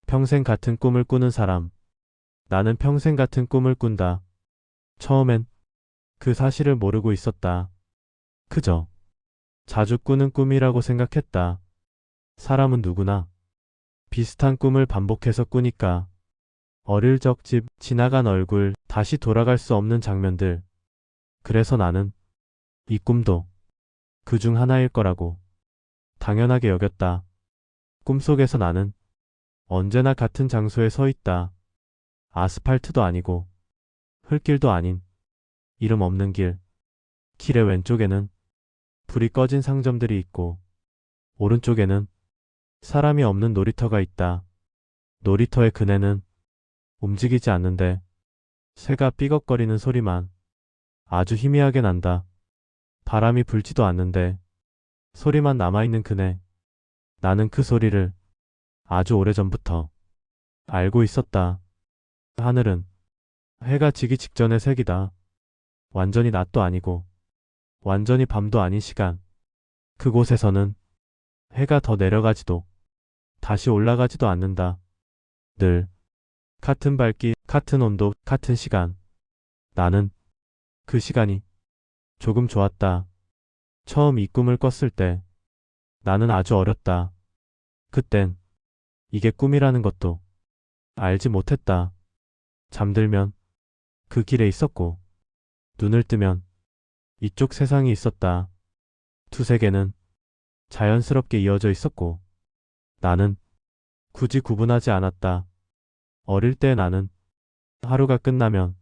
평생 같은 꿈을 꾸는 사람. 나는 평생 같은 꿈을 꾼다. 처음엔 그 사실을 모르고 있었다. 그저 자주 꾸는 꿈이라고 생각했다. 사람은 누구나 비슷한 꿈을 반복해서 꾸니까. 어릴 적 집, 지나간 얼굴, 다시 돌아갈 수 없는 장면들. 그래서 나는 이 꿈도 그 중 하나일 거라고 당연하게 여겼다. 꿈속에서 나는 언제나 같은 장소에 서 있다. 아스팔트도 아니고 흙길도 아닌 이름 없는 길. 길의 왼쪽에는 불이 꺼진 상점들이 있고 오른쪽에는 사람이 없는 놀이터가 있다. 놀이터의 그네는 움직이지 않는데 새가 삐걱거리는 소리만 아주 희미하게 난다. 바람이 불지도 않는데 소리만 남아있는 그네. 나는 그 소리를 아주 오래전부터 알고 있었다. 하늘은 해가 지기 직전의 색이다. 완전히 낮도 아니고 완전히 밤도 아닌 시간. 그곳에서는 해가 더 내려가지도 다시 올라가지도 않는다. 늘 같은 밝기, 같은 온도, 같은 시간. 나는 그 시간이 조금 좋았다. 처음 이 꿈을 꿨을 때 나는 아주 어렸다. 그땐 이게 꿈이라는 것도 알지 못했다. 잠들면 그 길에 있었고 눈을 뜨면 이쪽 세상이 있었다. 두 세계는 자연스럽게 이어져 있었고 나는 굳이 구분하지 않았다. 어릴 때 나는 하루가 끝나면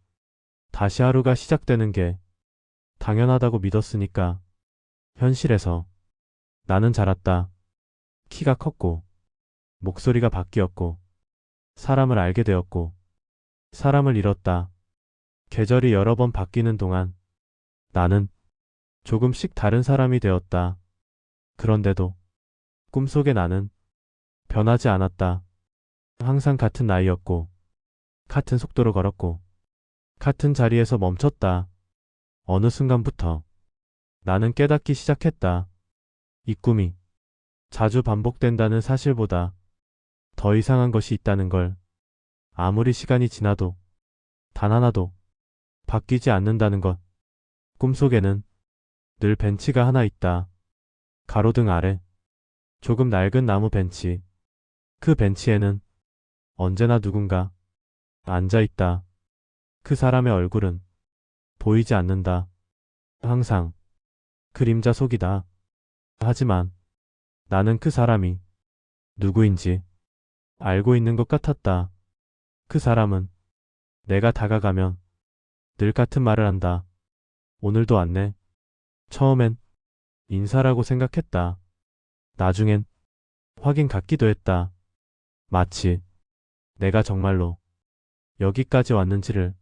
다시 하루가 시작되는 게 당연하다고 믿었으니까. 현실에서 나는 자랐다. 키가 컸고 목소리가 바뀌었고 사람을 알게 되었고 사람을 잃었다. 계절이 여러 번 바뀌는 동안 나는 조금씩 다른 사람이 되었다. 그런데도 꿈속의 나는 변하지 않았다. 항상 같은 나이였고 같은 속도로 걸었고 같은 자리에서 멈췄다. 어느 순간부터 나는 깨닫기 시작했다. 이 꿈이 자주 반복된다는 사실보다 더 이상한 것이 있다는 걸. 아무리 시간이 지나도 단 하나도 바뀌지 않는다는 것. 꿈속에는 늘 벤치가 하나 있다. 가로등 아래 조금 낡은 나무 벤치. 그 벤치에는 언제나 누군가 앉아 있다. 그 사람의 얼굴은 보이지 않는다. 항상 그림자 속이다. 하지만 나는 그 사람이 누구인지 알고 있는 것 같았다. 그 사람은 내가 다가가면 늘 같은 말을 한다. 오늘도 왔네. 처음엔 인사라고 생각했다. 나중엔 확인 같기도 했다. 마치 내가 정말로 여기까지 왔는지를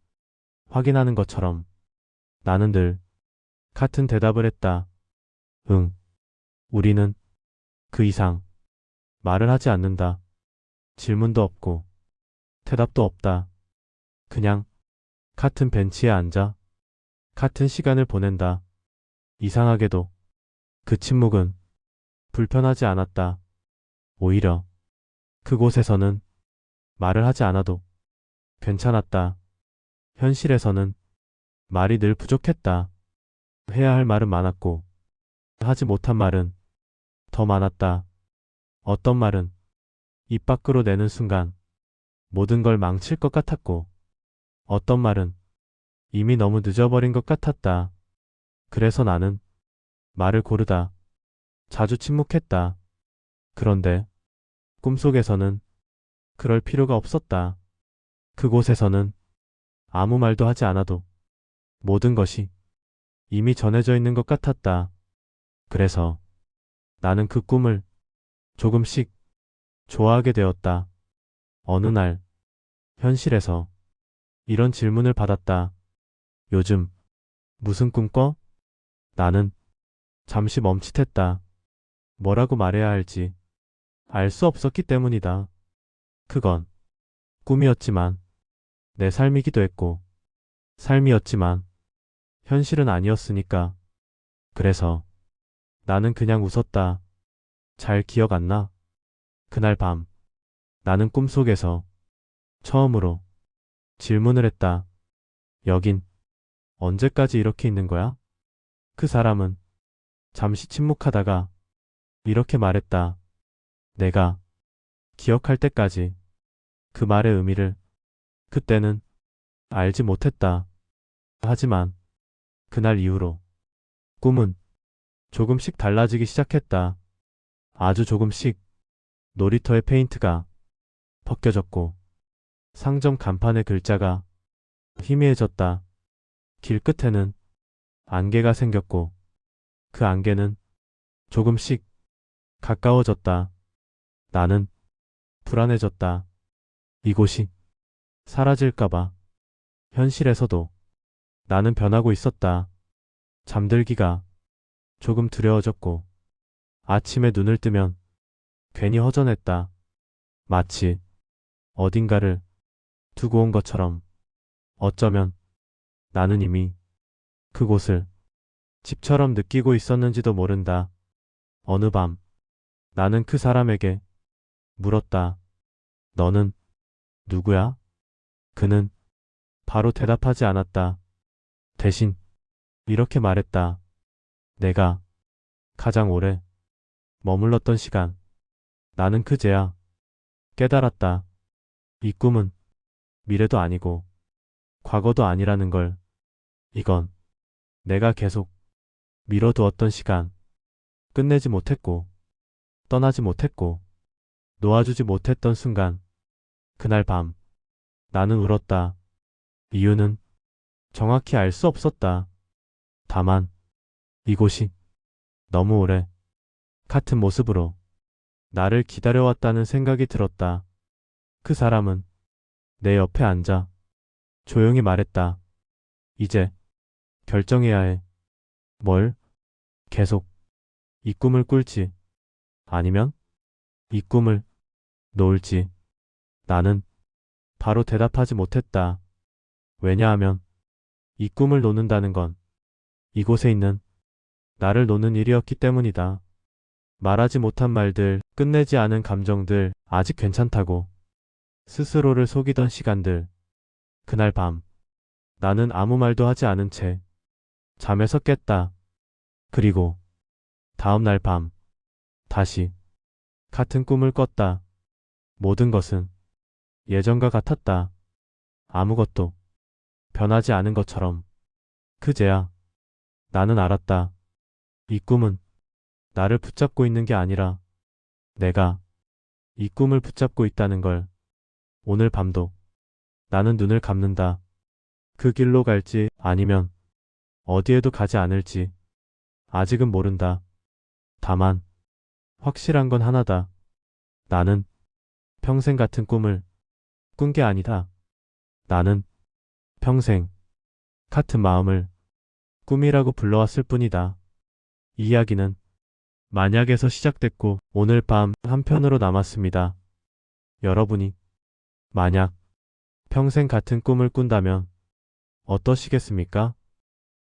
확인하는 것처럼. 나는 늘 같은 대답을 했다. 응. 우리는 그 이상 말을 하지 않는다. 질문도 없고 대답도 없다. 그냥 같은 벤치에 앉아 같은 시간을 보낸다. 이상하게도 그 침묵은 불편하지 않았다. 오히려 그곳에서는 말을 하지 않아도 괜찮았다. 현실에서는 말이 늘 부족했다. 해야 할 말은 많았고 하지 못한 말은 더 많았다. 어떤 말은 입 밖으로 내는 순간 모든 걸 망칠 것 같았고 어떤 말은 이미 너무 늦어버린 것 같았다. 그래서 나는 말을 고르다 자주 침묵했다. 그런데 꿈속에서는 그럴 필요가 없었다. 그곳에서는 아무 말도 하지 않아도 모든 것이 이미 전해져 있는 것 같았다. 그래서 나는 그 꿈을 조금씩 좋아하게 되었다. 어느 날 현실에서 이런 질문을 받았다. 요즘 무슨 꿈 꿔? 나는 잠시 멈칫했다. 뭐라고 말해야 할지 알 수 없었기 때문이다. 그건 꿈이었지만 내 삶이기도 했고 삶이었지만 현실은 아니었으니까. 그래서 나는 그냥 웃었다. 잘 기억 안 나? 그날 밤 나는 꿈속에서 처음으로 질문을 했다. 여긴 언제까지 이렇게 있는 거야? 그 사람은 잠시 침묵하다가 이렇게 말했다. 내가 기억할 때까지. 그 말의 의미를 그때는 알지 못했다. 하지만 그날 이후로 꿈은 조금씩 달라지기 시작했다. 아주 조금씩. 놀이터의 페인트가 벗겨졌고 상점 간판의 글자가 희미해졌다. 길 끝에는 안개가 생겼고 그 안개는 조금씩 가까워졌다. 나는 불안해졌다. 이곳이 사라질까봐. 현실에서도 나는 변하고 있었다. 잠들기가 조금 두려워졌고 아침에 눈을 뜨면 괜히 허전했다. 마치 어딘가를 두고 온 것처럼. 어쩌면 나는 이미 그곳을 집처럼 느끼고 있었는지도 모른다. 어느 밤 나는 그 사람에게 물었다. 너는 누구야? 그는 바로 대답하지 않았다. 대신 이렇게 말했다. 내가 가장 오래 머물렀던 시간. 나는 그제야 깨달았다. 이 꿈은 미래도 아니고 과거도 아니라는 걸. 이건 내가 계속 미뤄두었던 시간. 끝내지 못했고 떠나지 못했고 놓아주지 못했던 순간. 그날 밤 나는 울었다. 이유는 정확히 알 수 없었다. 다만 이곳이 너무 오래 같은 모습으로 나를 기다려왔다는 생각이 들었다. 그 사람은 내 옆에 앉아 조용히 말했다. 이제 결정해야 해. 뭘? 계속 이 꿈을 꿀지 아니면 이 꿈을 놓을지. 나는 바로 대답하지 못했다. 왜냐하면 이 꿈을 놓는다는 건 이곳에 있는 나를 놓는 일이었기 때문이다. 말하지 못한 말들, 끝내지 않은 감정들, 아직 괜찮다고 스스로를 속이던 시간들. 그날 밤 나는 아무 말도 하지 않은 채 잠에서 깼다. 그리고 다음 날 밤 다시 같은 꿈을 꿨다. 모든 것은 예전과 같았다. 아무것도 변하지 않은 것처럼. 그제야 나는 알았다. 이 꿈은 나를 붙잡고 있는 게 아니라 내가 이 꿈을 붙잡고 있다는 걸. 오늘 밤도 나는 눈을 감는다. 그 길로 갈지 아니면 어디에도 가지 않을지 아직은 모른다. 다만 확실한 건 하나다. 나는 평생 같은 꿈을 꾼 게 아니다. 나는 평생 같은 마음을 꿈이라고 불러왔을 뿐이다. 이 이야기는 만약에서 시작됐고 오늘 밤 한 편으로 남았습니다. 여러분이 만약 평생 같은 꿈을 꾼다면 어떠시겠습니까?